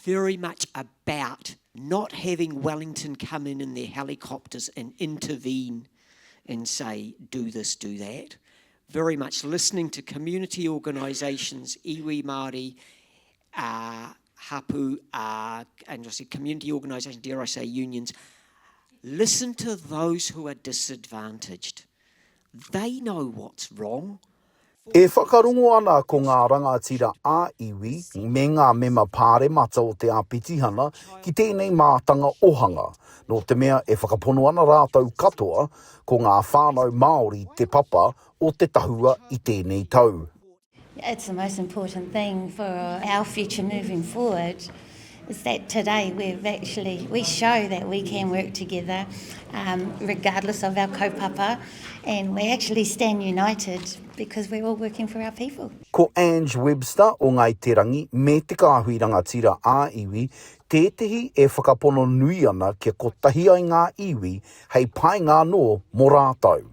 very much about not having Wellington come in their helicopters and intervene and say, do this, do that. Very much listening to community organisations, iwi Māori, hapu, and I say community organisations, dare I say unions. Listen to those who are disadvantaged. They know what's wrong. E whakarongo ana ko ngā rangatira ā-iwi me ngā mema pāre mata o te āpitihana ki tēnei mātanga ohanga. No te mea e whakapono ana rātou katoa ko ngā whānau Māori te papa o te tahua I tēnei tau. It's the most important thing for our future moving forward is that today we show that we can work together regardless of our kaupapa, and we actually stand united because we're all working for our people. Ko Ange Webster o Ngāi Te Rangi me te kāhui rangatira ā-iwi, tētehi e whakapono nui ana kia kotahi ai ngā iwi hei pai ngā no mō rātou.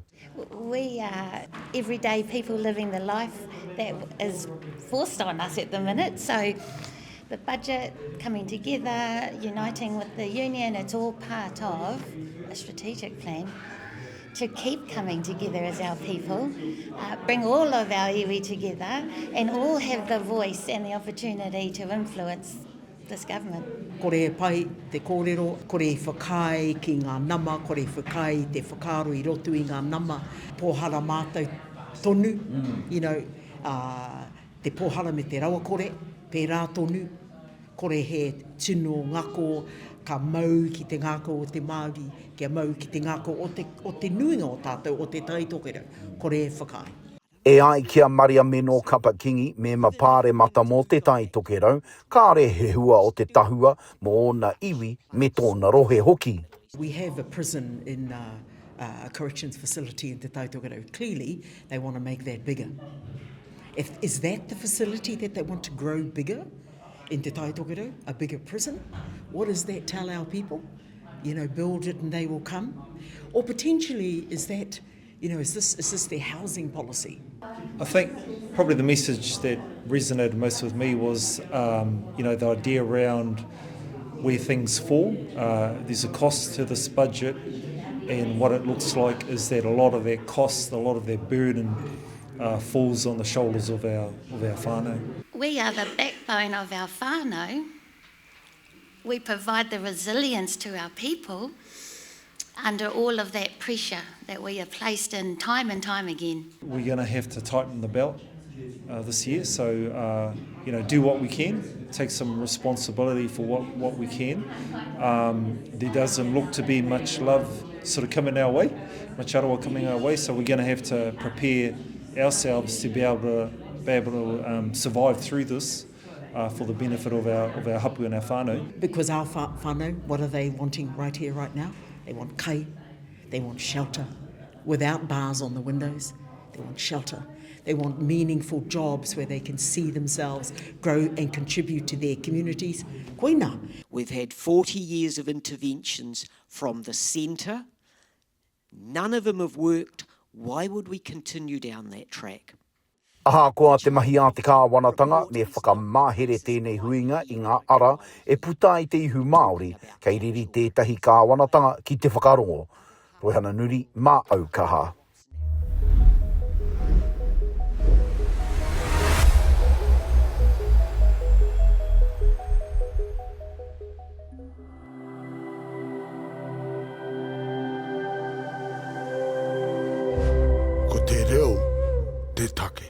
We are everyday people living the life that is forced on us at the minute, so the budget, coming together, uniting with the union, it's all part of a strategic plan to keep coming together as our people, bring all of our iwi together and all have the voice and the opportunity to influence this government. Kore pai te kōrero, kore whakai ki ngā nama, kore whakai te whakaro I roto I ngā nama, pōhara mātou tonu, te pōhara me te rawa kore, pērā tonu, kore he tino ngako, ka mau ki te ngako o te Māori, kia mau ki te ngako o te nuinga o tātou, o te tai Tokerau, kore whakai. E ai kia Mariameno Kapa-Kingi me mapāre mata mō te tai Tokerau, kāre he hua o te tahua mō ona iwi me tōna rohe hoki. We have a prison in a corrections facility in Te Tai Tokerau. Clearly, they want to make that bigger. Is that the facility that they want to grow bigger in Te Tai Tokerau? A bigger prison? What does that tell our people? Build it and they will come? Or potentially, is that, is this their housing policy? I think probably the message that resonated most with me was, the idea around where things fall. There's a cost to this budget, and what it looks like is that a lot of that cost, a lot of that burden falls on the shoulders of our whānau. We are the backbone of our whānau. We provide the resilience to our people under all of that pressure that we are placed in time and time again. We're going to have to tighten the belt this year, so do what we can, take some responsibility for what we can. There doesn't look to be much love sort of coming our way, much arawa coming our way, so we're going to have to prepare ourselves to be able to survive through this for the benefit of our hapu and our whānau. Because our whānau, what are they wanting right here, right now? They want kai, they want shelter, without bars on the windows. They want shelter. They want meaningful jobs where they can see themselves grow and contribute to their communities. Koina. We've had 40 years of interventions from the centre. None of them have worked. Why would we continue down that track? Aha koa te mahi a te kāwanatanga me whakamahere tēnei huinga I ngā ara e puta I te ihu Māori kei riri tētahi kāwanatanga ki te whakarongo. Roihana Nuri, mā Aukaha. Ko te reo, te take.